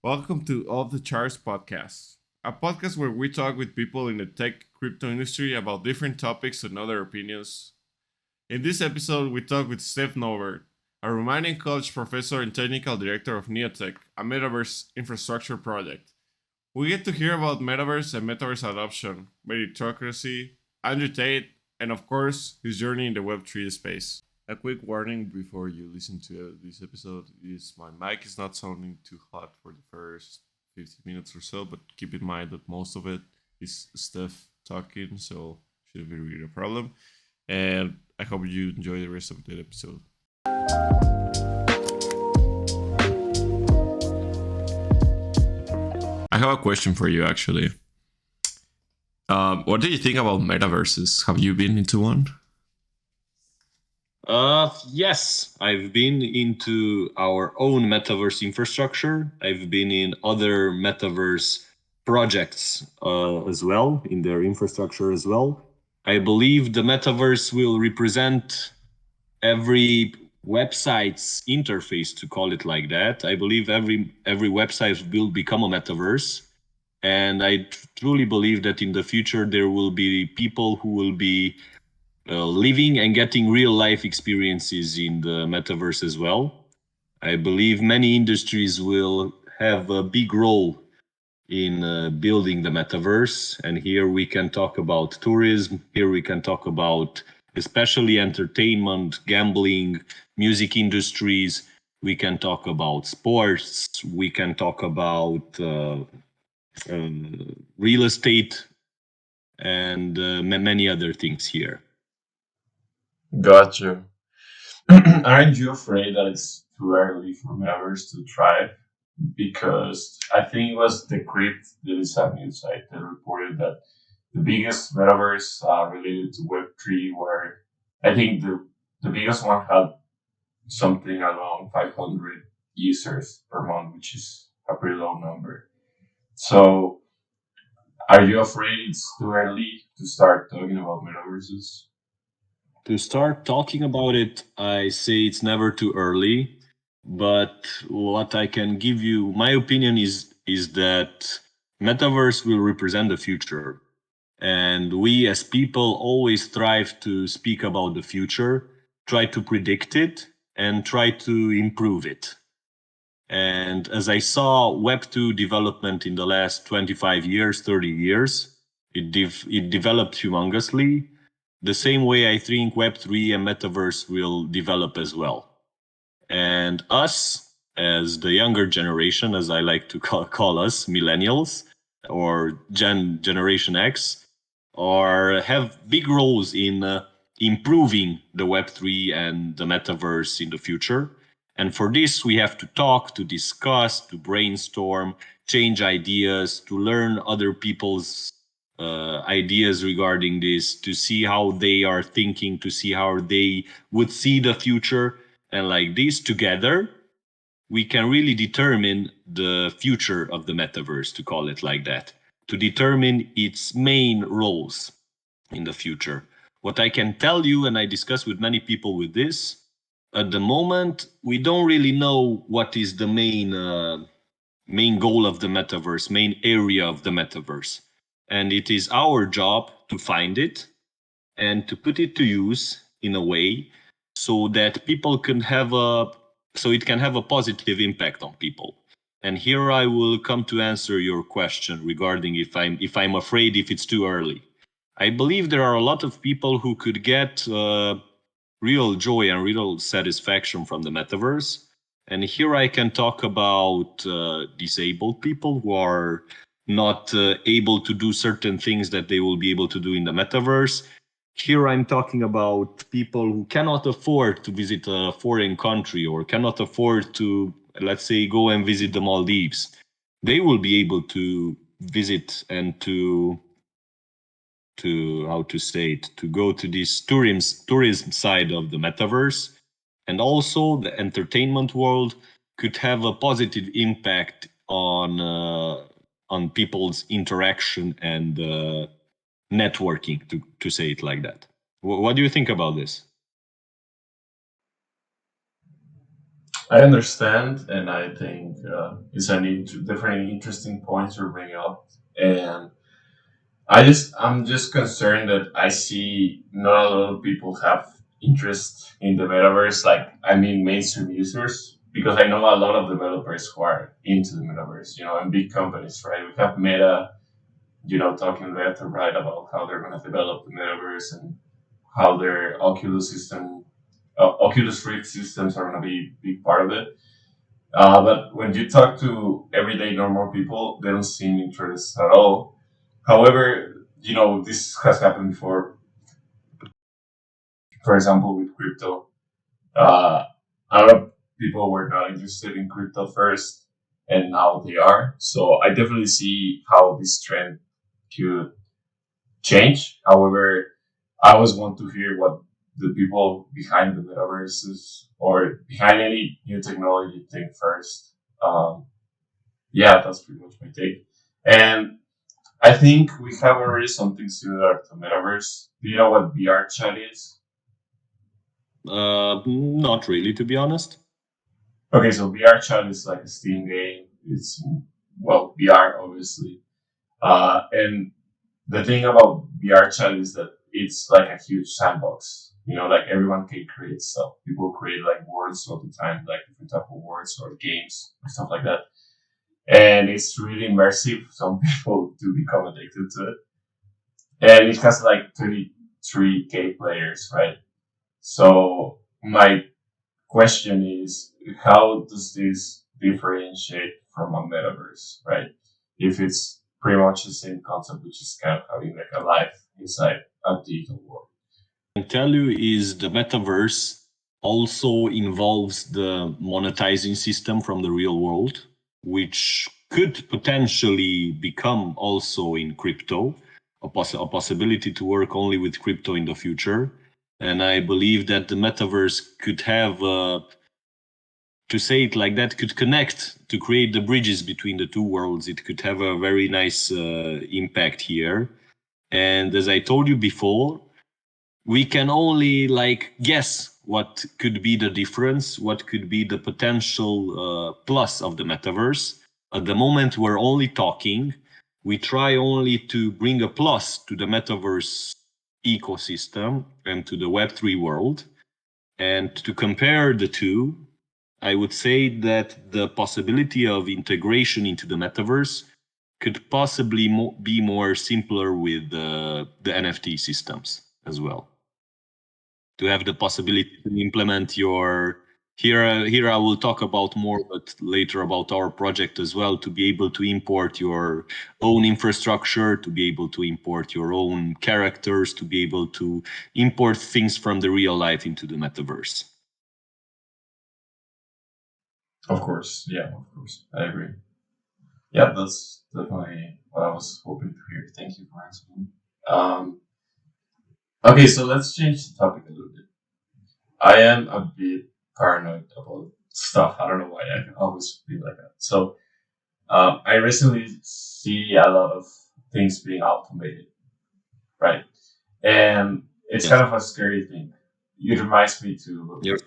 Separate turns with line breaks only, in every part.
Welcome to Off the Charts podcast, a podcast where we talk with people in the tech crypto industry about different topics and other opinions. In this episode, we talk with Steph Novert, a Romanian college professor and technical director of NeoTech, a Metaverse infrastructure project. We get to hear about Metaverse and Metaverse adoption, meritocracy, Andrew Tate, and of course, his journey in the Web3 space. A quick warning before you listen to this episode is my mic is not sounding too hot for the first 50 minutes or so, but keep in mind that most of it is Steph talking, so shouldn't be really a problem. And I hope you enjoy the rest of the episode. I have a question for you, actually. What do you think about metaverses? Have you been into one?
Yes, I've been into our own metaverse infrastructure. I've been in other metaverse projects as well, in their infrastructure as well. I believe the metaverse will represent every website's interface, to call it like that. I believe every website will become a metaverse. And I truly believe that in the future, there will be people who will be living and getting real life experiences in the metaverse as well. I believe many industries will have a big role in building the metaverse. And here we can talk about tourism. Here we can talk about especially entertainment, gambling, music industries. We can talk about sports. We can talk about real estate and many other things here.
Got you. Aren't you afraid that it's too early for Metaverse to thrive? Because I think it was the Crypt, the design news site, that reported that the biggest Metaverse related to Web3 were, I think the biggest one had something around 500 users per month, which is a pretty low number. So are you afraid it's too early to start talking about Metaverses?
To start talking about it, I say it's never too early. But what I can give you, my opinion is that Metaverse will represent the future. And we as people always strive to speak about the future, try to predict it, and try to improve it. And as I saw Web2 development in the last 25 years, 30 years, it developed humongously. The same way I think Web3 and Metaverse will develop as well. And us, as the younger generation, as I like to call us, millennials, or Generation X, have big roles in improving the Web3 and the Metaverse in the future. And for this, we have to talk, to discuss, to brainstorm, change ideas, to learn other people's ideas regarding this, to see how they are thinking, to see how they would see the future. And like this together, we can really determine the future of the metaverse, to call it like that, to determine its main roles in the future. What I can tell you, and I discuss with many people with this, at the moment, we don't really know what is the main goal of the metaverse, main area of the metaverse. And it is our job to find it and to put it to use in a way so that people can it can have a positive impact on people. And here I will come to answer your question regarding if I'm afraid if it's too early. I believe there are a lot of people who could get real joy and real satisfaction from the metaverse. And here I can talk about disabled people who are not able to do certain things that they will be able to do in the metaverse. Here I'm talking about people who cannot afford to visit a foreign country or cannot afford to, let's say, go and visit the Maldives. They will be able to visit and to how to say it, to go to this tourism side of the metaverse. And also the entertainment world could have a positive impact on people's interaction and networking, to say it like that. What do you think about this?
I understand, and I think it's definitely interesting point to bring up. And I'm just concerned that I see not a lot of people have interest in the metaverse. Like, I mean, mainstream users, because I know a lot of developers who are into the metaverse, and big companies, right? We have Meta, talking left and right about how they're going to develop the metaverse and how their Oculus Rift systems are going to be a big part of it. But when you talk to everyday normal people, they don't seem interested at all. However, this has happened before. For example, with crypto, a lot of people were not interested in crypto first, and now they are. So I definitely see how this trend could change. However, I always want to hear what the people behind the metaverses or behind any new technology think first. Yeah, that's pretty much my take. And I think we have already something similar to metaverse. Do you know what VR chat is?
Not really, to be honest.
Okay, so VR chat is like a Steam game. It's VR obviously. And the thing about VR chat is that it's like a huge sandbox. Like everyone can create stuff. People create like worlds all the time, like different type of worlds or games or stuff like that. And it's really immersive. Some people do become addicted to it. And it has like 33K players, right? So my question is, how does this differentiate from a metaverse, right? If it's pretty much the same concept, which is kind of having like a life inside a digital world.
I can tell you is the metaverse also involves the monetizing system from the real world, which could potentially become also in crypto, a possibility to work only with crypto in the future. And I believe that the metaverse could have, to say it like that, could connect to create the bridges between the two worlds. It could have a very nice impact here. And as I told you before, we can only guess what could be the difference, what could be the potential plus of the metaverse. At the moment, we're only talking. We try only to bring a plus to the metaverse ecosystem and to the Web3 world. And to compare the two, I would say that the possibility of integration into the metaverse could possibly be more simpler with the NFT systems as well. To have the possibility to implement your here I will talk about more, but later about our project as well, to be able to import your own infrastructure, to be able to import your own characters, to be able to import things from the real life into the metaverse.
Of course, yeah, of course, I agree. Yeah, that's definitely what I was hoping to hear. Thank you for answering. Okay, so let's change the topic a little bit. I am a bit paranoid about stuff. I don't know why. I can always be like that. So I recently see a lot of things being automated, right? And it's kind of a scary thing. It reminds me to...
You're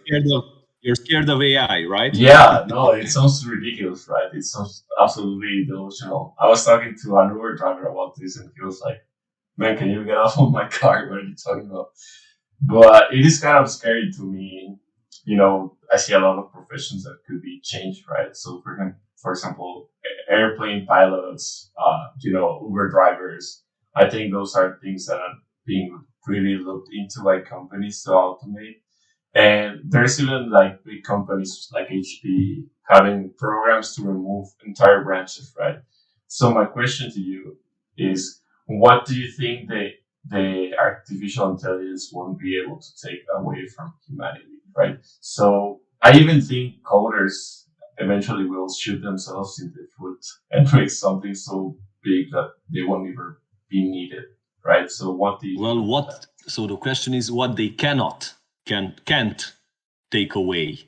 scared of AI, right?
Yeah, no, it sounds ridiculous, right? It sounds absolutely delusional. I was talking to an Uber driver about this, and he was like, "Man, can you get off of my car? What are you talking about?" But it is kind of scary to me. I see a lot of professions that could be changed, right? So, for example, airplane pilots, Uber drivers. I think those are things that are being really looked into by companies to automate. And there's even like big companies like HP having programs to remove entire branches, right? So my question to you is, what do you think the artificial intelligence won't be able to take away from humanity, right? So I even think coders eventually will shoot themselves in the foot and make something so big that they won't ever be needed, right? So what do you...
Well, so the question is what they can't take away.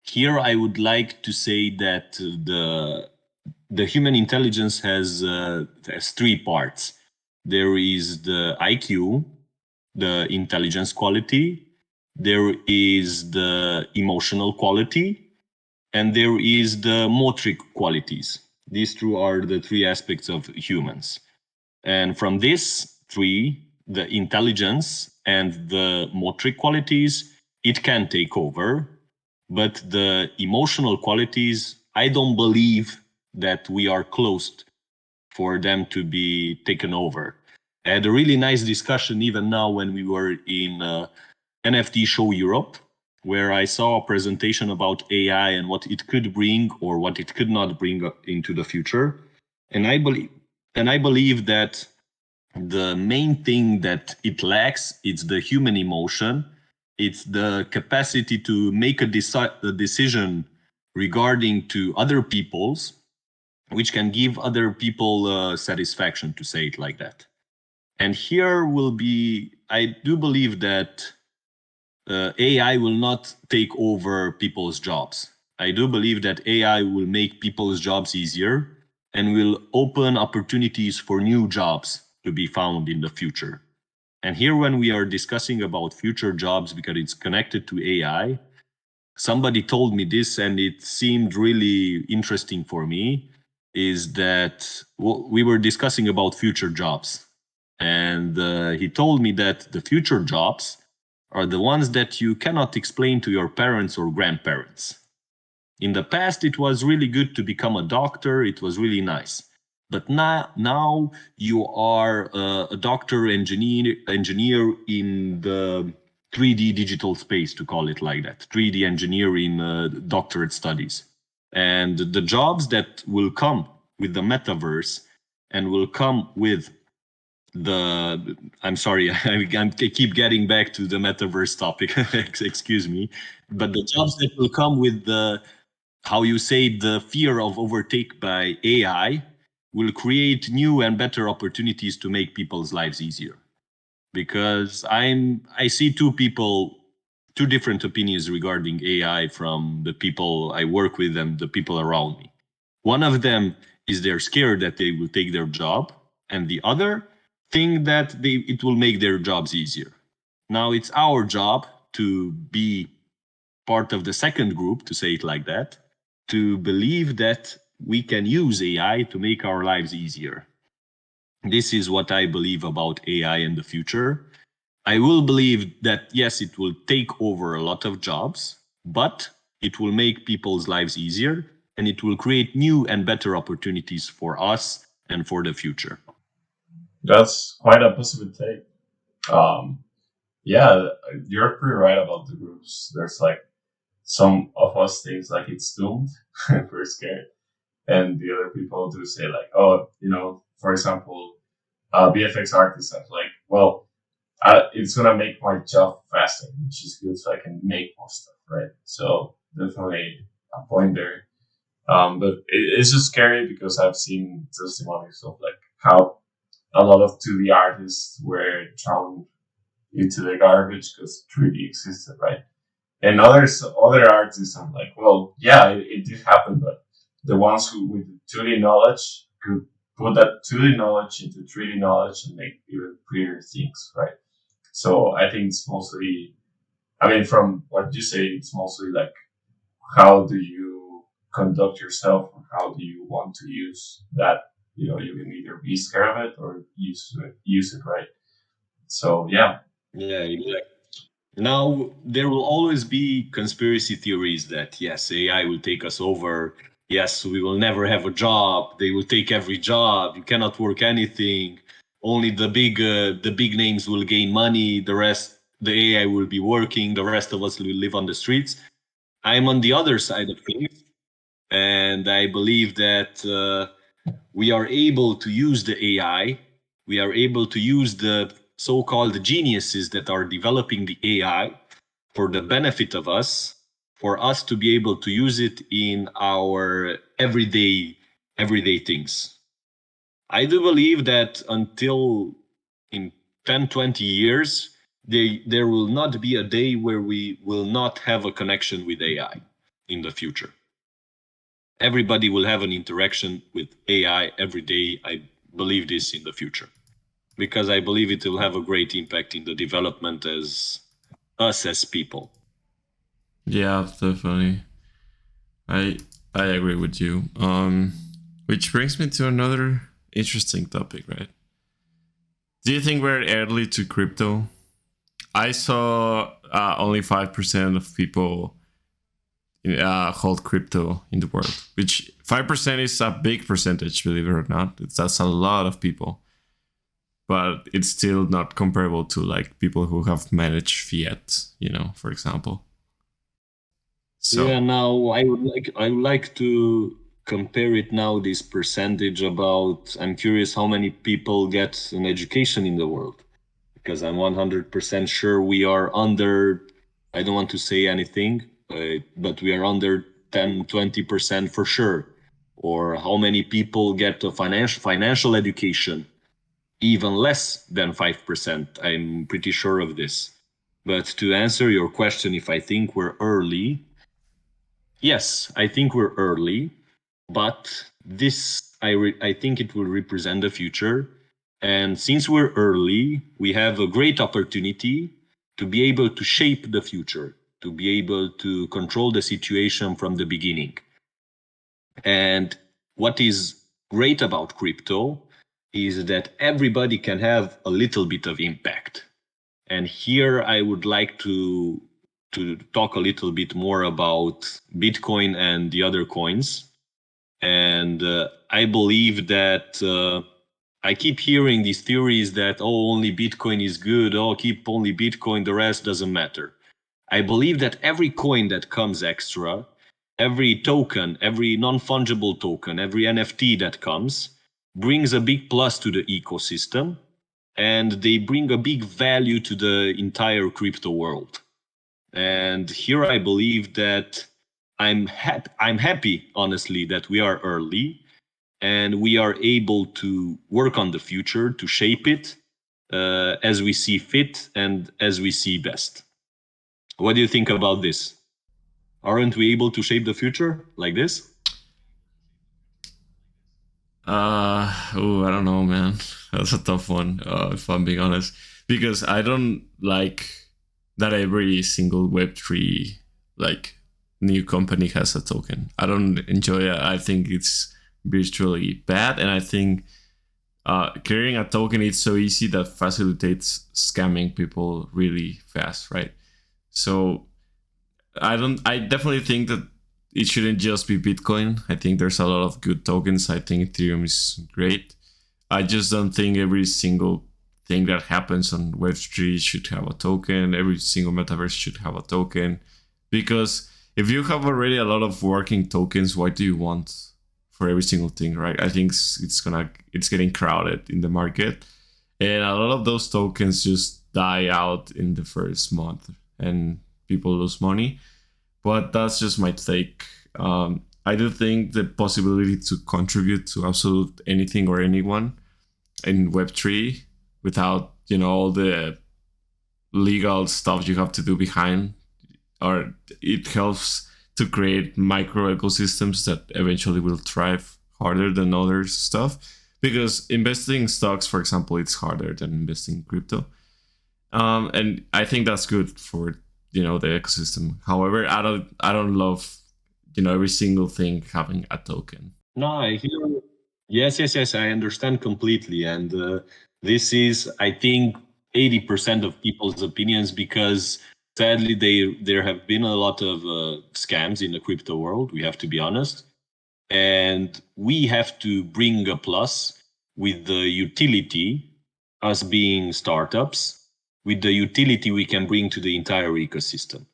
Here I would like to say that the human intelligence has three parts. There is the IQ, the intelligence quality, there is the emotional quality, and there is the motric qualities. These two are the three aspects of humans. And from these three, the intelligence and the motric qualities, it can take over. But the emotional qualities, I don't believe that we are close for them to be taken over. I had a really nice discussion even now when we were in NFT Show Europe, where I saw a presentation about AI and what it could bring or what it could not bring into the future. And I believe that the main thing that it lacks is the human emotion. It's the capacity to make a decision regarding to other people's, which can give other people satisfaction, to say it like that. And here will be, I do believe that AI will not take over people's jobs. I do believe that AI will make people's jobs easier and will open opportunities for new jobs to be found in the future. And here, when we are discussing about future jobs, because it's connected to AI, somebody told me this and it seemed really interesting for me, is that we were discussing about future jobs. And he told me that the future jobs are the ones that you cannot explain to your parents or grandparents. In the past, it was really good to become a doctor. It was really nice. But now you are a doctor, engineer in the 3D digital space, to call it like that, 3D engineer in doctorate studies. And the jobs that will come with the metaverse and will come with I'm sorry, I keep getting back to the metaverse topic, excuse me, but the jobs that will come with how you say, the fear of overtake by AI will create new and better opportunities to make people's lives easier. Because I see two different opinions regarding AI from the people I work with and the people around me. One of them is they're scared that they will take their job, and the other think that it will make their jobs easier. Now it's our job to be part of the second group, to say it like that, to believe that we can use AI to make our lives easier. This is what I believe about AI in the future. I will believe that, yes, it will take over a lot of jobs, but it will make people's lives easier, and it will create new and better opportunities for us and for the future.
That's quite a positive take. Yeah, you're pretty right about the groups. There's like some of us thinks like it's doomed and we're scared. And the other people do say like, oh, for example, VFX artists are like, well, it's going to make my job faster, which is good. So I can make more stuff, right? So definitely a point there. But it's just scary because I've seen testimonies of like how a lot of 2D artists were thrown into the garbage because 3D existed, right? And other artists are like, well, yeah, it did happen, but the ones who with 2D knowledge could put that 2D knowledge into 3D knowledge and make even prettier things, right? So I think it's mostly, from what you say, it's mostly like, how do you conduct yourself, or how do you want to use that? You can either be scared of it or use it, right? So yeah.
Yeah, exactly. Now, there will always be conspiracy theories that, yes, AI will take us over. Yes, we will never have a job. They will take every job. You cannot work anything. Only the big names will gain money. The rest, the AI will be working. The rest of us will live on the streets. I'm on the other side of things, and I believe that we are able to use the AI. We are able to use the so-called geniuses that are developing the AI for the benefit of us, for us to be able to use it in our everyday things. I do believe that until in 10, 20 years, there will not be a day where we will not have a connection with AI in the future. Everybody will have an interaction with AI every day. I believe this in the future, because I believe it will have a great impact in the development as us as people.
Yeah, definitely. I agree with you. Which brings me to another interesting topic, right? Do you think we're early to crypto? I saw only 5% of people hold crypto in the world, which 5% is a big percentage, believe it or not. That's a lot of people, but it's still not comparable to like people who have managed fiat, for example. So
Yeah, now I would like to compare it now, this percentage about, I'm curious how many people get an education in the world, because I'm 100% sure we are under, I don't want to say anything, but we are under 10-20% for sure. Or how many people get a financial education? Even less than 5%. I'm pretty sure of this. But to answer your question, if I think we're early, yes, I think we're early, but this I think it will represent the future. And since we're early, we have a great opportunity to be able to shape the future, to be able to control the situation from the beginning. And what is great about crypto is that everybody can have a little bit of impact. And here I would like to talk a little bit more about Bitcoin and the other coins. And I believe that I keep hearing these theories that, only Bitcoin is good, keep only Bitcoin, the rest doesn't matter. I believe that every coin that comes extra, every token, every non-fungible token, every NFT that comes, brings a big plus to the ecosystem, and they bring a big value to the entire crypto world. And here I believe that I'm happy, honestly, that we are early and we are able to work on the future, to shape it as we see fit and as we see best. What do you think about this? Aren't we able to shape the future like this?
I don't know, man. That's a tough one, if I'm being honest, because I don't like that every single Web3 like new company has a token. I don't enjoy it. I think it's virtually bad, and I think creating a token is so easy that facilitates scamming people really fast, right? So I definitely think that it shouldn't just be Bitcoin. I think there's a lot of good tokens. I think Ethereum is great. I just don't think every single thing that happens on Web3 should have a token. Every single metaverse should have a token. Because if you have already a lot of working tokens, what do you want for every single thing, right? I think it's getting crowded in the market. And a lot of those tokens just die out in the first month and people lose money. But that's just my take. I do think the possibility to contribute to absolute anything or anyone in Web3 without, all the legal stuff you have to do behind, or it helps to create micro ecosystems that eventually will thrive harder than other stuff. Because investing in stocks, for example, it's harder than investing in crypto. And I think that's good for the ecosystem. However, I don't love every single thing having a token.
No, I hear. Yes. I understand completely, and this is, I think, 80% of people's opinions, because sadly there have been a lot of scams in the crypto world. We have to be honest, and we have to bring a plus with the utility, us being startups, with the utility we can bring to the entire ecosystem.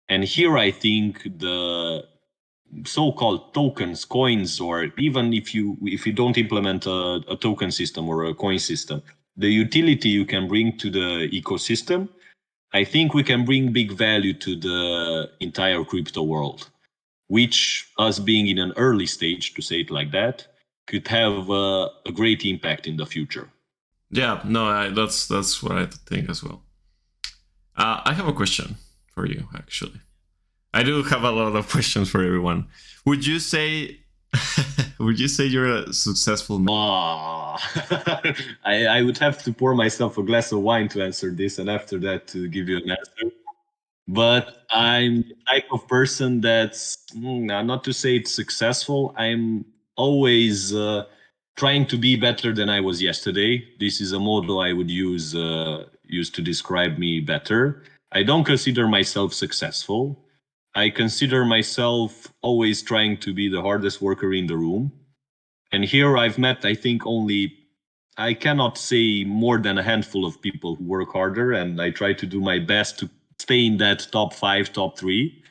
And here I think the so-called tokens, coins, or even if you don't implement a token system or a coin system, the utility you can bring to the ecosystem, I think we can bring big value to the entire crypto world, which, us being in an early stage, to say it like that, could have a great impact in the future.
Yeah, no, that's what I think as well. I have a question for you, actually. I do have a lot of questions for everyone. Would you say you're a successful
man? I would have to pour myself a glass of wine to answer this, and after that to give you an answer. but I'm the type of person that's not to say it's successful. I'm always trying to be better than I was yesterday. This is a motto I would use to describe me better. I don't consider myself successful. I consider myself always trying to be the hardest worker in the room. And here I've met, I think, I cannot say more than a handful of people who work harder, and I try to do my best to stay in that top 5, top 3.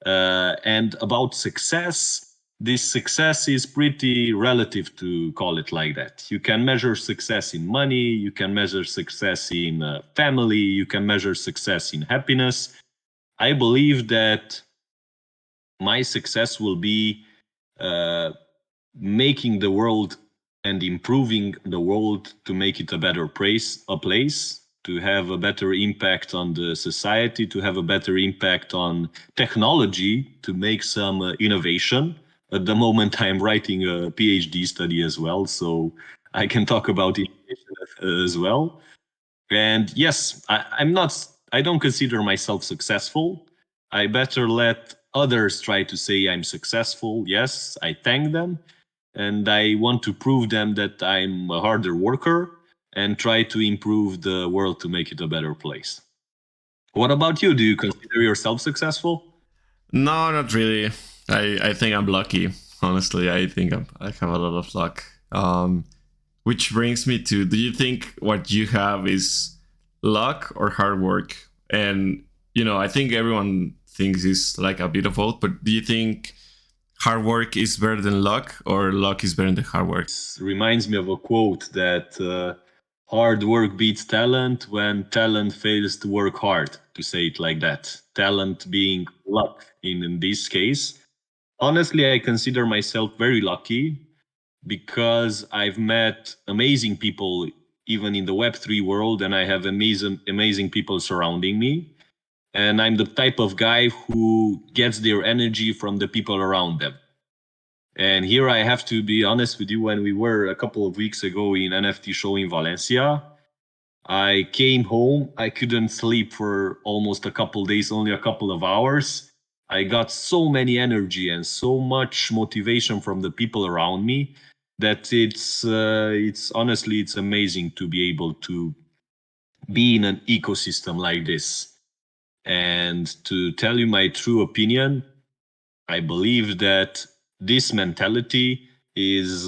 And about success, this success is pretty relative, to call it like that. You can measure success in money, you can measure success in family, you can measure success in happiness. I believe that my success will be making the world and improving the world to make it a better place, to have a better impact on the society, to have a better impact on technology, to make some innovation. At the moment, I'm writing a PhD study as well, so I can talk about innovation as well. And yes, I don't consider myself successful. I better let others try to say I'm successful. Yes, I thank them. And I want to prove them that I'm a harder worker and try to improve the world to make it a better place. What about you? Do you consider yourself successful?
No, not really. I think I'm lucky. Honestly, I think I have a lot of luck. Which brings me to: do you think what you have is luck or hard work? And I think everyone thinks it's like a bit of both. But do you think hard work is better than luck, or luck is better than hard work?
This reminds me of a quote that hard work beats talent when talent fails to work hard, to say it like that. Talent being luck in this case. Honestly, I consider myself very lucky because I've met amazing people even in the Web3 world, and I have amazing people surrounding me. And I'm the type of guy who gets their energy from the people around them. And here I have to be honest with you, when we were a couple of weeks ago in NFT show in Valencia, I came home, I couldn't sleep for almost a couple of days, only a couple of hours. I got so many energy and so much motivation from the people around me that it's honestly, it's amazing to be able to be in an ecosystem like this. And to tell you my true opinion, I believe that this mentality is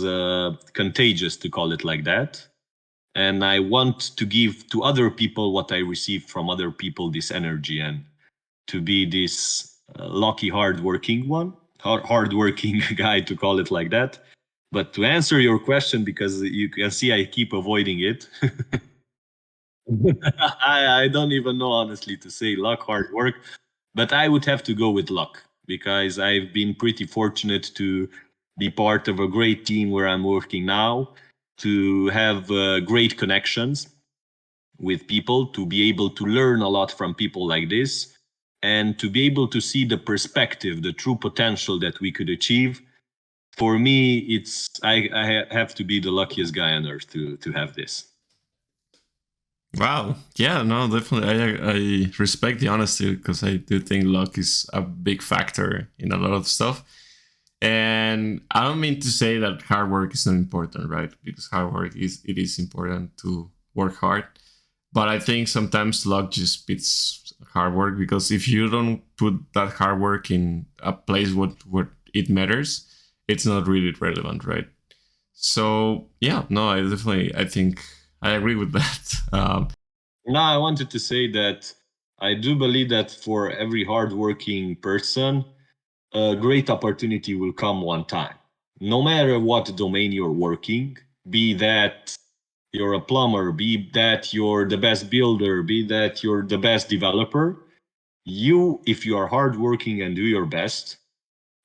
contagious, to call it like that. And I want to give to other people what I received from other people, this energy, and to be this lucky, hardworking hardworking guy, to call it like that. But to answer your question, because you can see I keep avoiding it, I don't even know honestly to say luck, hard work, but I would have to go with luck because I've been pretty fortunate to be part of a great team where I'm working now, to have great connections with people, to be able to learn a lot from people like this, and to be able to see the perspective, the true potential that we could achieve. For me, I have to be the luckiest guy on earth to have this.
Wow. Yeah, no, definitely. I respect the honesty because I do think luck is a big factor in a lot of stuff. And I don't mean to say that hard work is not important, right? Because hard work is important to work hard. But I think sometimes luck just beats hard work, because if you don't put that hard work in a place where it matters, it's not really relevant, right? So yeah, no, I think I agree with that.
Now, I wanted to say that I do believe that for every hardworking person, a great opportunity will come one time. No matter what domain you're working, be that you're a plumber, be that you're the best builder, be that you're the best developer, if you are hardworking and do your best,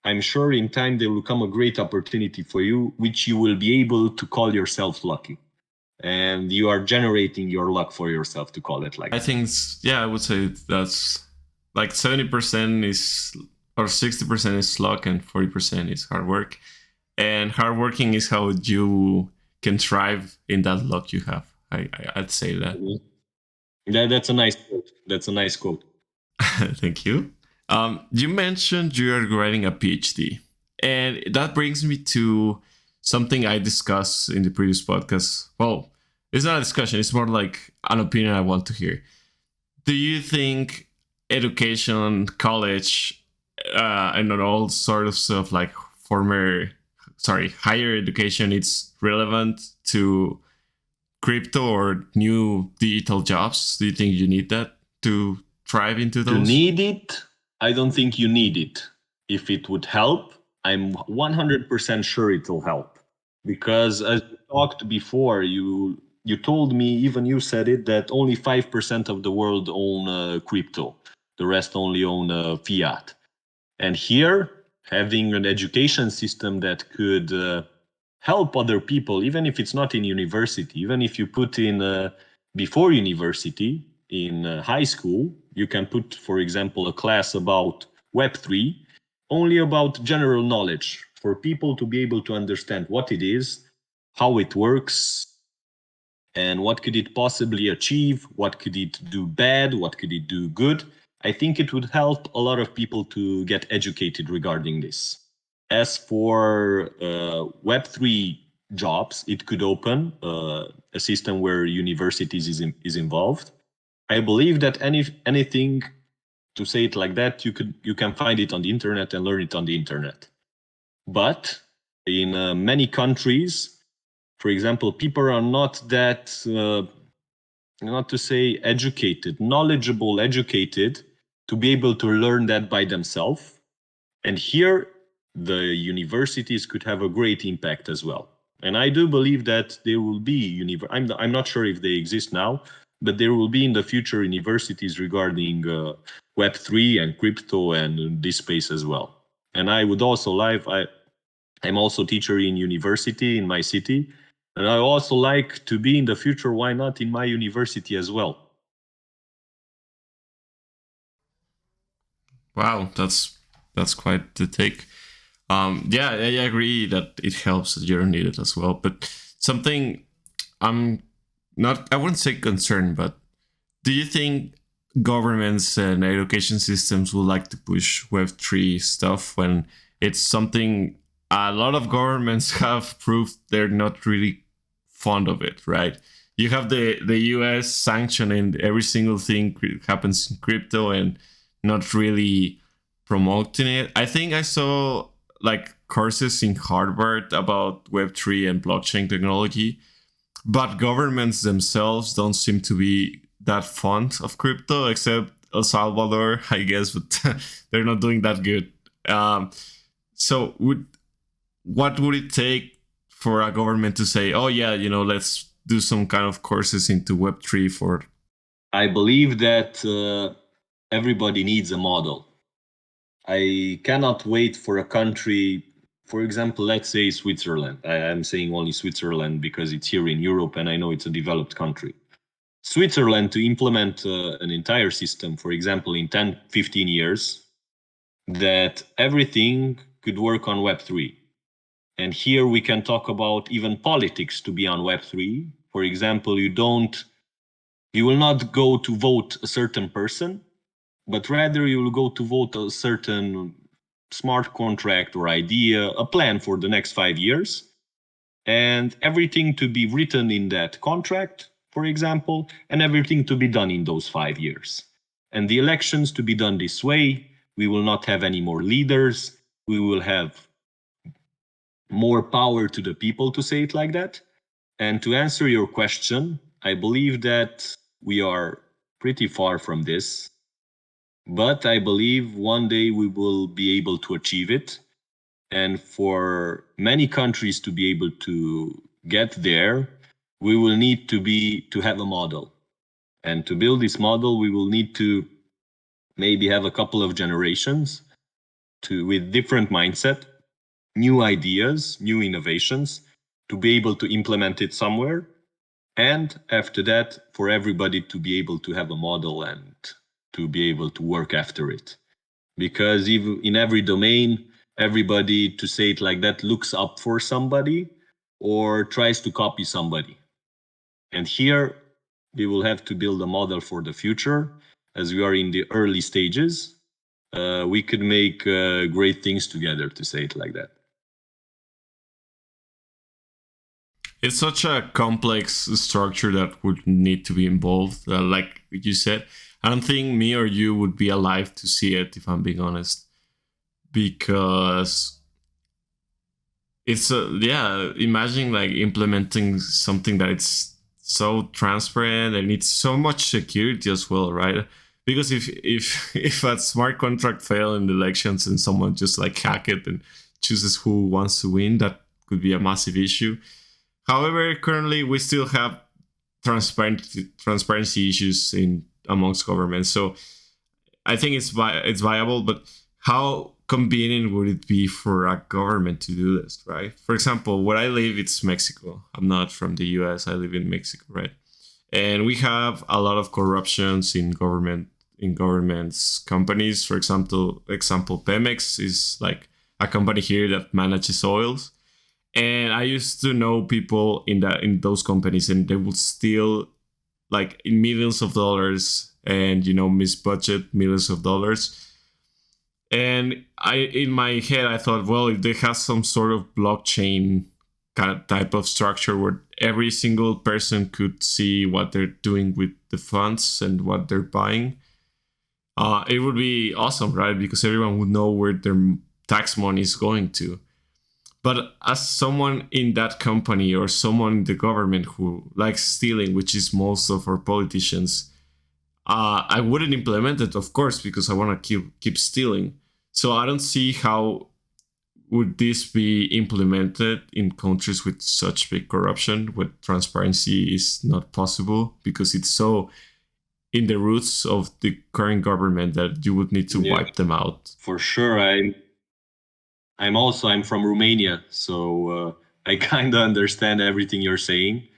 I'm sure in time there will come a great opportunity for you, which you will be able to call yourself lucky. And you are generating your luck for yourself, to call it like
I
that.
think, I would say that's like 70% is, or 60% is luck and 40% is hard work. And hard working is how you can thrive in that luck you have. I'd say that.
That's a nice quote. That's a nice quote.
Thank you. You mentioned you are writing a PhD, and that brings me to something I discussed in the previous podcast. Well, it's not a discussion; it's more like an opinion I want to hear. Do you think education, college, and all sort of stuff like higher education, it's relevant to crypto or new digital jobs? Do you think you need that to thrive into
To
those?
need it, I don't think you need it. If it would help, I'm 100% sure it'll help. Because as you talked before, you told me, even you said it, that only 5% of the world own crypto. The rest only own fiat. And here, having an education system that could help other people, even if it's not in university, even if you put in before university, in high school, you can put, for example, a class about Web3, only about general knowledge for people to be able to understand what it is, how it works, and what could it possibly achieve, what could it do bad, what could it do good. I think it would help a lot of people to get educated regarding this. As for Web3 jobs, it could open a system where universities is involved. I believe that anything, to say it like that, you can find it on the internet and learn it on the internet. But in many countries, for example, people are not that, not to say educated, knowledgeable, educated, to be able to learn that by themselves. And here, the universities could have a great impact as well. And I do believe that there will be, I'm not sure if they exist now, but there will be in the future universities regarding Web3 and crypto and this space as well. And I would also I'm also teacher in university in my city. And I also like to be in the future, why not, in my university as well.
Wow, that's quite the take. Yeah, I agree that it helps that you don't need it as well. But something I'm not, I wouldn't say concerned, but do you think governments and education systems would like to push Web3 stuff when it's something a lot of governments have proved they're not really fond of it, right? You have the US sanctioning every single thing happens in crypto and not really promoting it. I think I saw like courses in Harvard about Web3 and blockchain technology, but governments themselves don't seem to be that fond of crypto, except El Salvador, I guess, but they're not doing that good. So, what would it take for a government to say, "Oh yeah, let's do some kind of courses into Web3 for"?
I believe that everybody needs a model. I cannot wait for a country, for example, let's say Switzerland. I'm saying only Switzerland because it's here in Europe and I know it's a developed country. Switzerland to implement an entire system, for example, in 10, 15 years, that everything could work on Web3. And here we can talk about even politics to be on Web3. For example, you will not go to vote a certain person, but rather you will go to vote a certain smart contract or idea, a plan for the next 5 years, and everything to be written in that contract, for example, and everything to be done in those 5 years. And the elections to be done this way. We will not have any more leaders. We will have more power to the people, to say it like that. And to answer your question, I believe that we are pretty far from this. But I believe one day we will be able to achieve it. And for many countries to be able to get there, we will need to have a model. And to build this model, we will need to maybe have a couple of generations with different mindset, new ideas, new innovations, to be able to implement it somewhere. And after that, for everybody to be able to have a model and to be able to work after it. Because even in every domain, everybody, to say it like that, looks up for somebody or tries to copy somebody. And here we will have to build a model for the future. as we are in the early stages, we could make great things together, to say it like that.
It's such a complex structure that would need to be involved. Like you said, I don't think me or you would be alive to see it, if I'm being honest, because it's imagine like implementing something that it's so transparent and it's so much security as well, right? Because if a smart contract fail in the elections and someone just like hack it and chooses who wants to win, that could be a massive issue. However, currently we still have transparency issues in amongst governments, so I think it's viable. But how convenient would it be for a government to do this, right? For example, where I live, it's Mexico. I'm not from the US. I live in Mexico, right? And we have a lot of corruptions in government's companies. For example, Pemex is like a company here that manages oils. And I used to know people in those companies, and they would steal like in millions of dollars and misbudget millions of dollars. And in my head I thought, well, if they have some sort of blockchain kind of type of structure where every single person could see what they're doing with the funds and what they're buying, it would be awesome, right? Because everyone would know where their tax money is going to. But as someone in that company or someone in the government who likes stealing, which is most of our politicians, I wouldn't implement it, of course, because I want to keep stealing. So I don't see how would this be implemented in countries with such big corruption, where transparency is not possible because it's so in the roots of the current government that you would need to wipe them out.
For sure. I'm from Romania, so I kind of understand everything you're saying.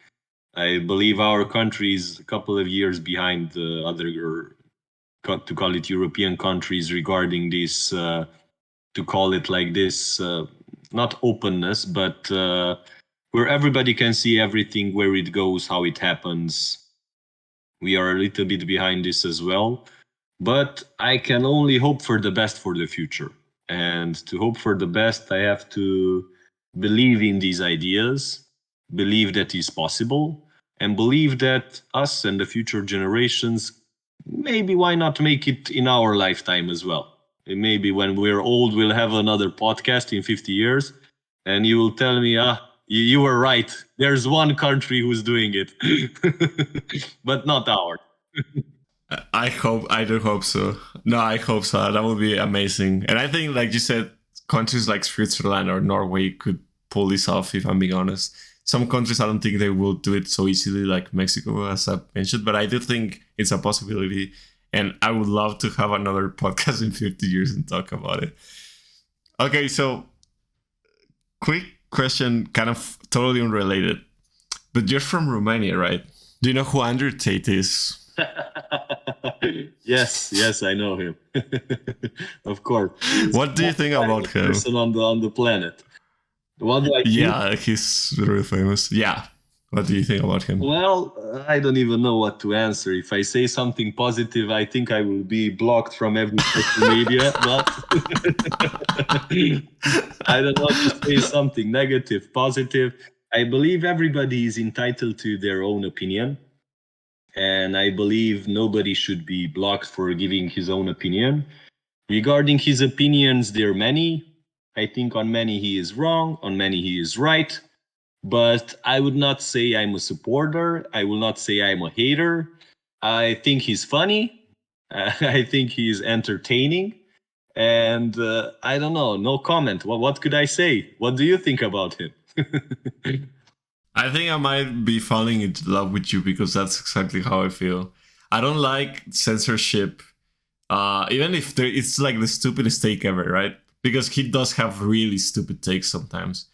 I believe our country is a couple of years behind the other, to call it European countries, regarding this, to call it like this, not openness, but where everybody can see everything, where it goes, how it happens. We are a little bit behind this as well, but I can only hope for the best for the future. And to hope for the best, I have to believe in these ideas, believe that it's possible, and believe that us and the future generations, maybe why not make it in our lifetime as well? And maybe when we're old, we'll have another podcast in 50 years, and you will tell me, you were right. There's one country who's doing it, but not ours.
I do hope so. No, I hope so. That would be amazing. And I think, like you said, countries like Switzerland or Norway could pull this off, if I'm being honest. Some countries, I don't think they will do it so easily, like Mexico, as I mentioned, but I do think it's a possibility. And I would love to have another podcast in 50 years and talk about it. Okay, so quick question, kind of totally unrelated. But you're from Romania, right? Do you know who Andrew Tate is?
Yes, I know him. Of course.
What do you think about him?
Person on the planet. What do I think?
Yeah, he's really famous. Yeah. What do you think about him?
Well, I don't even know what to answer. If I say something positive, I think I will be blocked from every social media. But I don't know to say something negative, positive. I believe everybody is entitled to their own opinion. And I believe nobody should be blocked for giving his own opinion. Regarding his opinions, there are many. I think on many he is wrong, on many he is right. But I would not say I'm a supporter. I will not say I'm a hater. I think he's funny. I think he's entertaining. And I don't know, no comment. What could I say? What do you think about him?
I think I might be falling into love with you because that's exactly how I feel. I don't like censorship, even if it's like the stupidest take ever, right? Because he does have really stupid takes sometimes.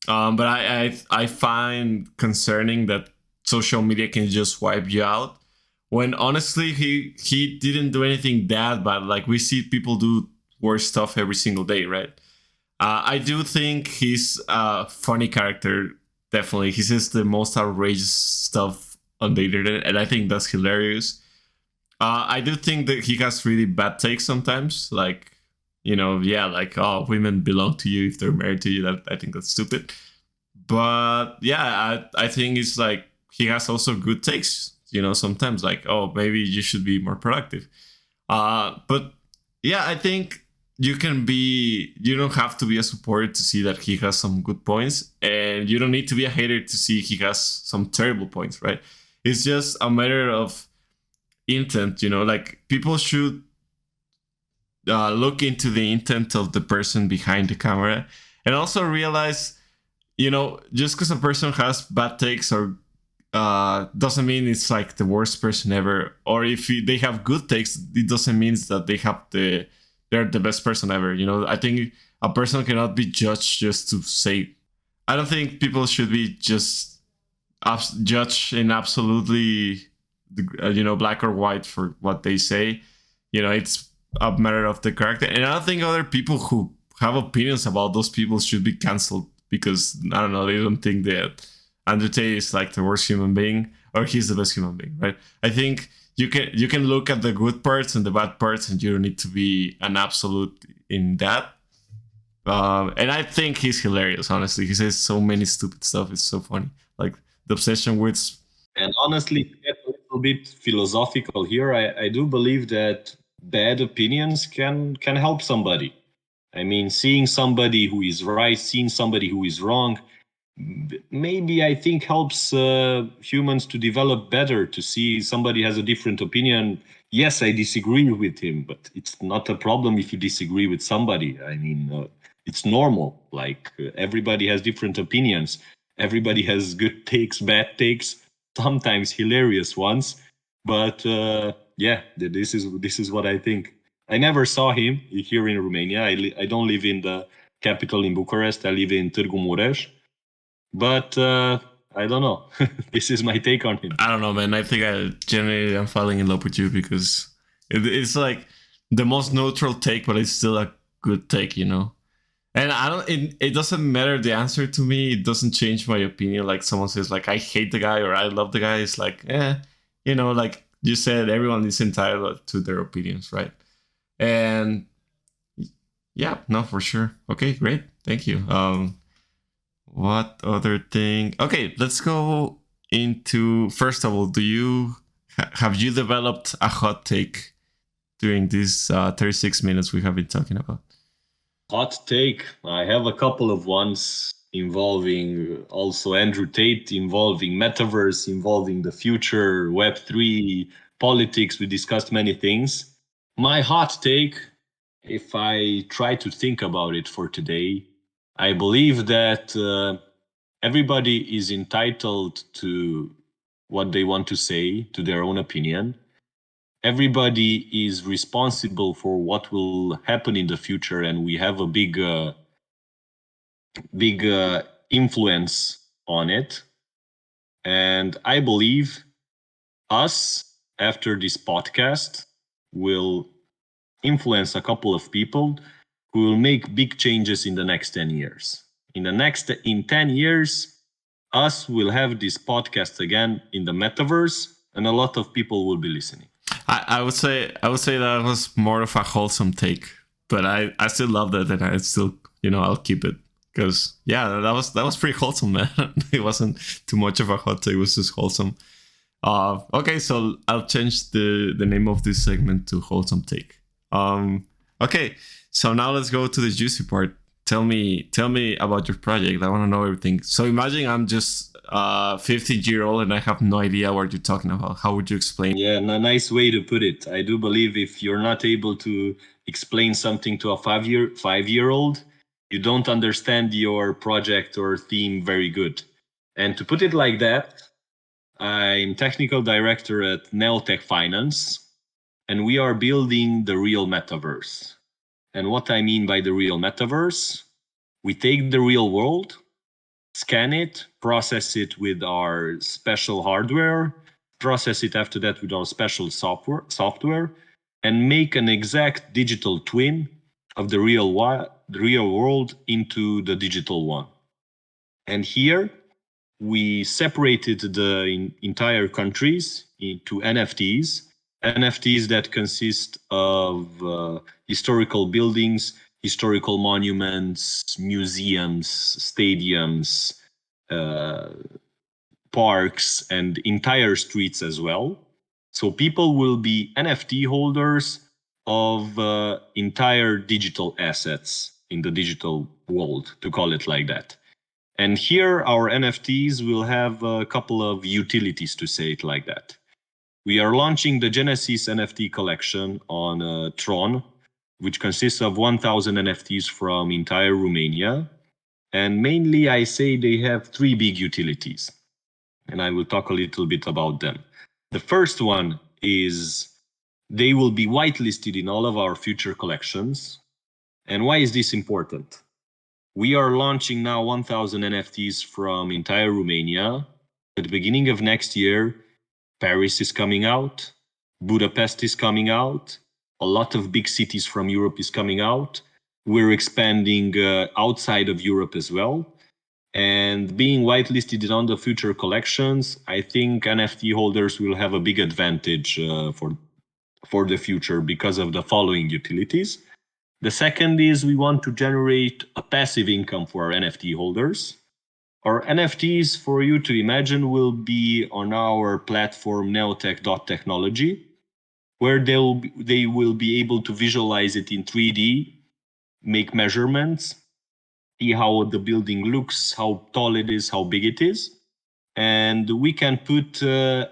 But I find concerning that social media can just wipe you out when honestly he didn't do anything that bad. Like we see people do worse stuff every single day, right? I do think he's a funny character. Definitely, he says the most outrageous stuff on the internet, and I think that's hilarious. I do think that he has really bad takes sometimes. Like, like, oh, women belong to you if they're married to you. That I think that's stupid. But yeah, I think it's like he has also good takes. Sometimes like, oh, maybe you should be more productive. But yeah, I think you don't have to be a supporter to see that he has some good points, and you don't need to be a hater to see he has some terrible points, right? It's just a matter of intent, like people should look into the intent of the person behind the camera, and also realize, just because a person has bad takes or doesn't mean it's like the worst person ever, or if they have good takes, it doesn't mean that they're the best person ever. I think a person cannot be judged just to say. I don't think people should be just judged in absolutely black or white for what they say. It's a matter of the character, and I don't think other people who have opinions about those people should be cancelled because, I don't know, they don't think that Andrew Tate is like the worst human being or he's the best human being, right? I think you can look at the good parts and the bad parts, and you don't need to be an absolute in that. And I think he's hilarious, honestly. He says so many stupid stuff. It's so funny. Like the obsession with...
And honestly, to get a little bit philosophical here, I do believe that bad opinions can help somebody. I mean, seeing somebody who is right, seeing somebody who is wrong, maybe I think helps humans to develop better, to see somebody has a different opinion. Yes, I disagree with him, but it's not a problem if you disagree with somebody. I mean, it's normal. Like everybody has different opinions. Everybody has good takes, bad takes, sometimes hilarious ones. But yeah, this is what I think. I never saw him here in Romania. I don't live in the capital in Bucharest. I live in Târgu Mureș. But I don't know. This is my take on him.
I don't know, man. I think I'm falling in love with you because it's like the most neutral take, but it's still a good take, And I don't. It doesn't matter the answer to me. It doesn't change my opinion. Like someone says, like I hate the guy or I love the guy. It's like, like you said, everyone is entitled to their opinions, right? And yeah, no, for sure. Okay, great, thank you. What other thing? Okay, let's go into, first of all, have you developed a hot take during these 36 minutes we have been talking about?
Hot take. I have a couple of ones involving also Andrew Tate, involving Metaverse, involving the future, Web3, politics. We discussed many things. My hot take, if I try to think about it for today, I believe that everybody is entitled to what they want to say, to their own opinion. Everybody is responsible for what will happen in the future, and we have a big influence on it. And I believe us, after this podcast, will influence a couple of people who will make big changes in the next 10 years. In 10 years, us will have this podcast again in the metaverse, and a lot of people will be listening.
I would say that was more of a wholesome take, but I still love that, and I still, I'll keep it because yeah, that was pretty wholesome, man. It wasn't too much of a hot take; it was just wholesome. Okay, so I'll change the name of this segment to wholesome take. Okay, so now let's go to the juicy part. Tell me about your project. I want to know everything. So imagine I'm just 50-year-old and I have no idea what you're talking about. How would you explain?
Yeah, a nice way to put it. I do believe if you're not able to explain something to a 5-year-old, you don't understand your project or theme very good. And to put it like that, I'm technical director at NeoTech Finance, and we are building the real metaverse. And what I mean by the real metaverse, we take the real world, scan it, process it with our special hardware, process it after that with our special software, and make an exact digital twin of the real world into the digital one. And here we separated the entire countries into NFTs. NFTs that consist of historical buildings, historical monuments, museums, stadiums, parks, and entire streets as well. So people will be NFT holders of entire digital assets in the digital world, to call it like that. And here our NFTs will have a couple of utilities, to say it like that. We are launching the Genesis NFT collection on Tron, which consists of 1,000 NFTs from entire Romania. And mainly I say they have three big utilities, and I will talk a little bit about them. The first one is they will be whitelisted in all of our future collections. And why is this important? We are launching now 1,000 NFTs from entire Romania. At the beginning of next year, Paris is coming out, Budapest is coming out, a lot of big cities from Europe is coming out. We're expanding outside of Europe as well. And being whitelisted on the future collections, I think NFT holders will have a big advantage for the future because of the following utilities. The second is we want to generate a passive income for our NFT holders. Our NFTs, for you to imagine, will be on our platform NeoTech.technology, where they will be able to visualize it in 3D, make measurements, see how the building looks, how tall it is, how big it is. And we can put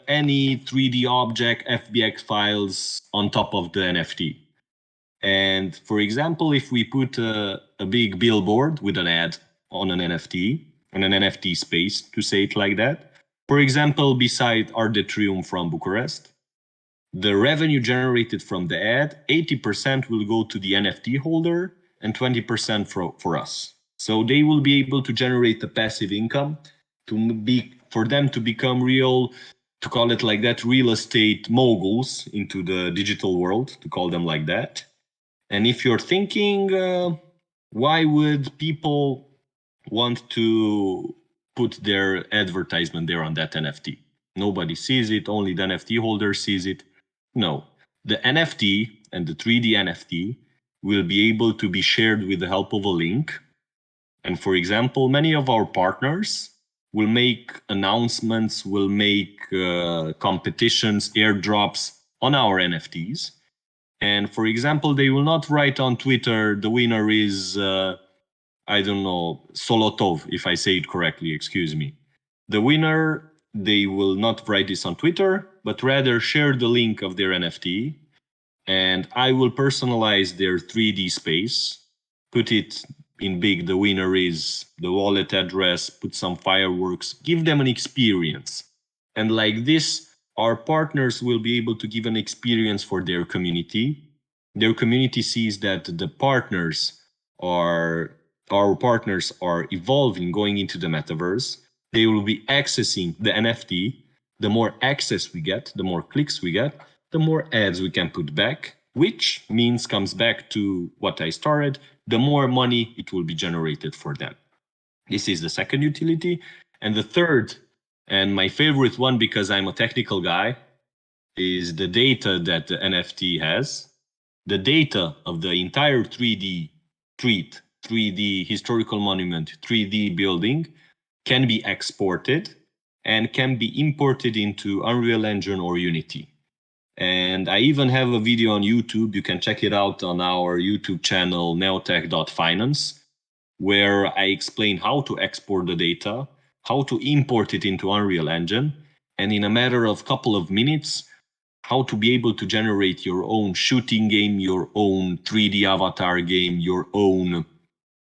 any 3D object, FBX files on top of the NFT. And for example, if we put a big billboard with an ad on an NFT, on an NFT space, to say it like that, for example, beside Art Triumph from Bucharest, the revenue generated from the ad, 80% will go to the NFT holder and 20% for us. So they will be able to generate a passive income for them to become real, to call it like that, real estate moguls into the digital world, to call them like that. And if you're thinking, why would people want to put their advertisement there on that NFT? Nobody sees it, only the NFT holder sees it. No, the NFT and the 3D NFT will be able to be shared with the help of a link. And for example, many of our partners will make announcements, will make competitions, airdrops on our NFTs. And for example, they will not write on Twitter, the winner is, I don't know, Solotov, if I say it correctly, excuse me. The winner, they will not write this on Twitter, but rather share the link of their NFT. And I will personalize their 3D space, put it in big, the winner is, the wallet address, put some fireworks, give them an experience. And like this, our partners will be able to give an experience for their community. Their community sees that the partners our partners are evolving, going into the metaverse. They will be accessing the NFT. The more access we get, the more clicks we get, the more ads we can put back, which means comes back to what I started, the more money it will be generated for them. This is the second utility. And the third, and my favorite one because I'm a technical guy, is the data that the NFT has. The data of the entire 3D street, 3D historical monument, 3D building can be exported and can be imported into Unreal Engine or Unity. And I even have a video on YouTube. You can check it out on our YouTube channel, neotech.finance, where I explain how to export the data, how to import it into Unreal Engine, and in a matter of couple of minutes, how to be able to generate your own shooting game, your own 3D avatar game, your own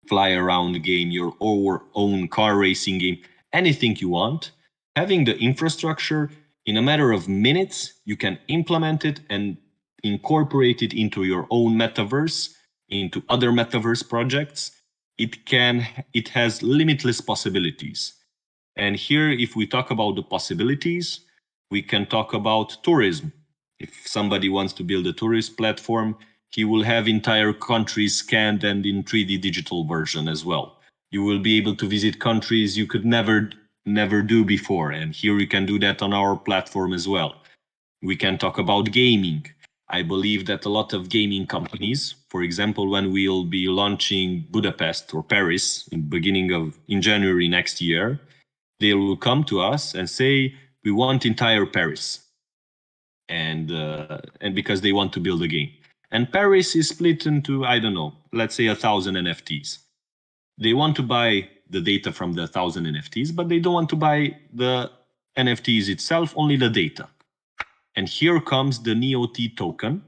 fly around game, your own car racing game, anything you want. Having the infrastructure, in a matter of minutes, you can implement it and incorporate it into your own metaverse, into other metaverse projects. It has limitless possibilities. And here, if we talk about the possibilities, we can talk about tourism. If somebody wants to build a tourist platform, he will have entire countries scanned and in 3D digital version as well. You will be able to visit countries you could never do before. And here we can do that on our platform as well. We can talk about gaming. I believe that a lot of gaming companies, for example, when we'll be launching Budapest or Paris in January next year, they will come to us and say, we want entire Paris. And because they want to build a game. And Paris is split into, I don't know, let's say 1,000 NFTs. They want to buy the data from the 1,000 NFTs, but they don't want to buy the NFTs itself, only the data. And here comes the NeoTech token,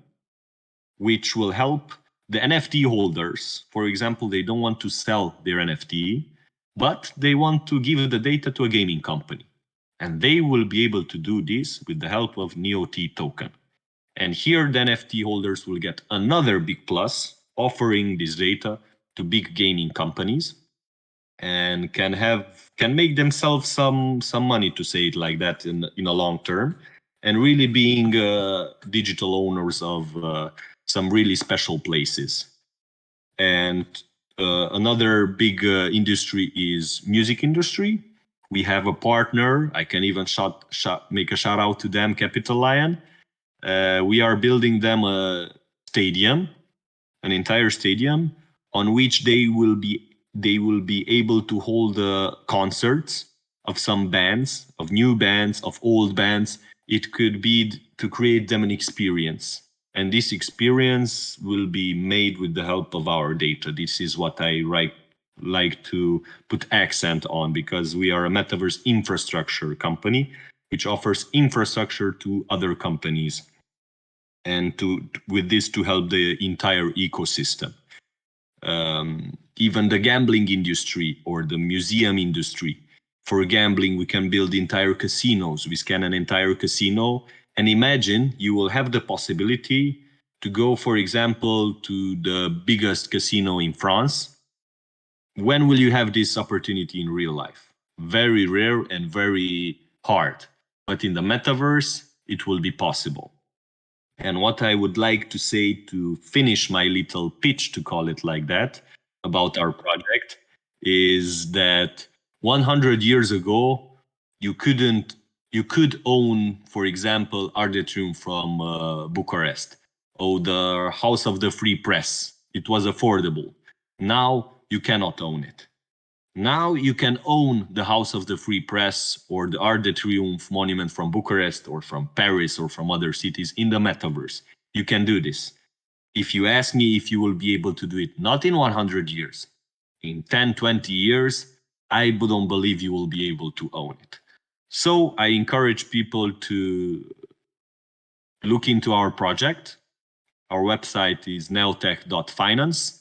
which will help the NFT holders. For example, they don't want to sell their NFT, but they want to give the data to a gaming company. And they will be able to do this with the help of NeoTech token. And here the NFT holders will get another big plus, offering this data to big gaming companies, and can make themselves some money, to say it like that, in a long term, and really being digital owners of some really special places. And another big industry is music industry. We have a partner. I can even make a shout out to them, Capital Lion. We are building them a stadium, an entire stadium, on which they will be able to hold concerts of some bands, of new bands, of old bands. It could be to create them an experience. And this experience will be made with the help of our data. This is what I like to put accent on, because we are a metaverse infrastructure company, which offers infrastructure to other companies, and with this to help the entire ecosystem. Even the gambling industry or the museum industry. For gambling, we can build entire casinos. We scan an entire casino, and imagine you will have the possibility to go, for example, to the biggest casino in France. When will you have this opportunity in real life? Very rare and very hard. But in the metaverse, it will be possible. And what I would like to say to finish my little pitch, to call it like that, about our project is that 100 years ago, you could own, for example, Ardetrium from Bucharest, or the House of the Free Press. It was affordable. Now you cannot own it. Now you can own the House of the Free Press or the Arc de Triomphe monument from Bucharest or from Paris or from other cities in the metaverse. You can do this. If you ask me if you will be able to do it, not in 100 years, in 10, 20 years, I don't believe you will be able to own it. So I encourage people to look into our project. Our website is neotech.finance.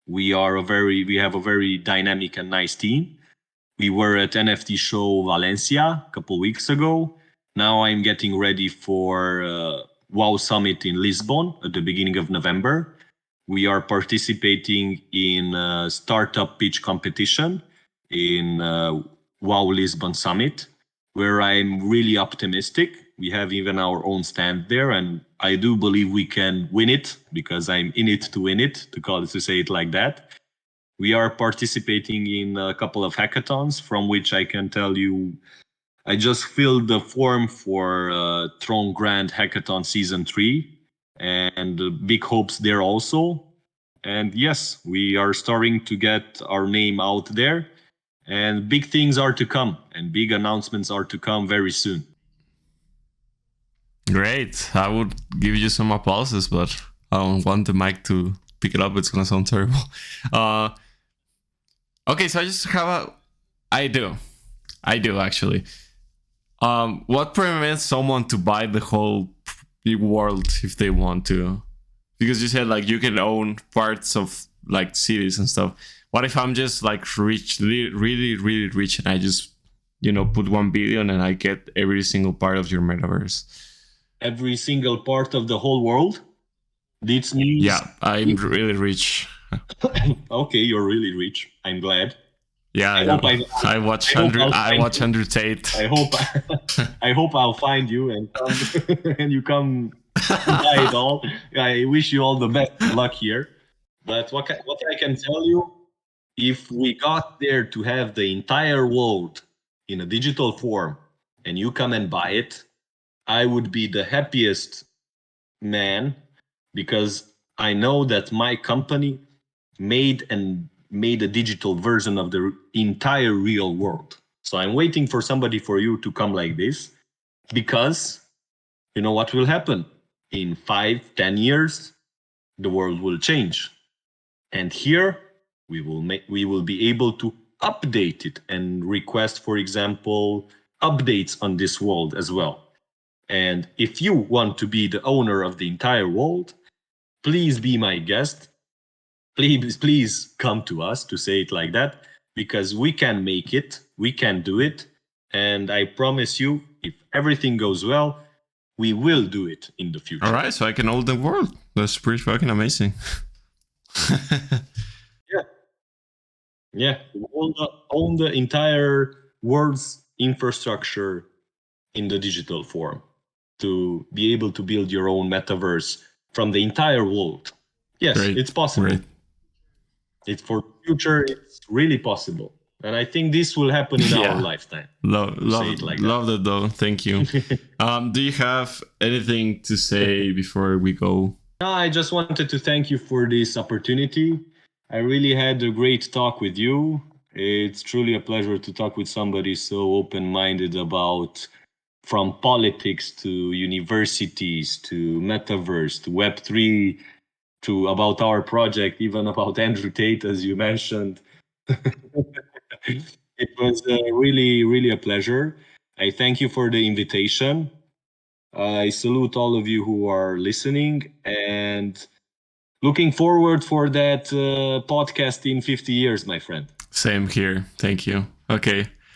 We have a very dynamic and nice team. We were at NFT show Valencia a couple weeks ago. Now I'm getting ready for WoW Summit in Lisbon at the beginning of November. We are participating in a startup pitch competition in WoW Lisbon Summit, where I'm really optimistic. We have even our own stand there, and I do believe we can win it, because I'm in it to win it, to say it like that. We are participating in a couple of hackathons, from which I can tell you, I just filled the form for Tron Grand Hackathon Season 3, and big hopes there also. And yes, we are starting to get our name out there, and big things are to come, and big announcements are to come very soon.
Great. I would give you some applauses, but I don't want the mic to pick it up. It's gonna sound terrible. Okay, so I just have I do actually. What prevents someone to buy the whole big world if they want to? Because you said like you can own parts of like cities and stuff. What if I'm just like rich, really rich, and I just put 1 billion and I get every single part of your metaverse?
Every single part of the whole world? This means...
Yeah, I'm really rich.
Okay, you're really rich. I'm glad.
Yeah, I watch Andrew Tate.
I hope I'll find you and and you come buy it all. I wish you all the best luck here. But what I can tell you, if we got there to have the entire world in a digital form, and you come and buy it, I would be the happiest man, because I know that my company made a digital version of the entire real world. So I'm waiting for somebody for you to come like this, because you know what will happen? In 5-10 years, the world will change. And here we will be able to update it and request, for example, updates on this world as well. And if you want to be the owner of the entire world, please be my guest. Please come to us, to say it like that, because we can make it, we can do it. And I promise you, if everything goes well, we will do it in the future.
All right, so I can own the world. That's pretty fucking amazing.
Yeah, own the entire world's infrastructure in the digital form, to be able to build your own metaverse from the entire world. Yes,
Great.
it's possible.
Great.
It's for the future. It's really possible, and I think this will happen in our lifetime.
Love that though. Thank you. Do you have anything to say before we go?
No, I just wanted to thank you for this opportunity. I really had a great talk with you. It's truly a pleasure to talk with somebody so open-minded about, from politics to universities to Metaverse to Web3 to about our project, even about Andrew Tate, as you mentioned. It was really, really a pleasure. I thank you for the invitation. I salute all of you who are listening, and looking forward for that podcast in 50 years, my friend.
Same here. Thank you. Okay.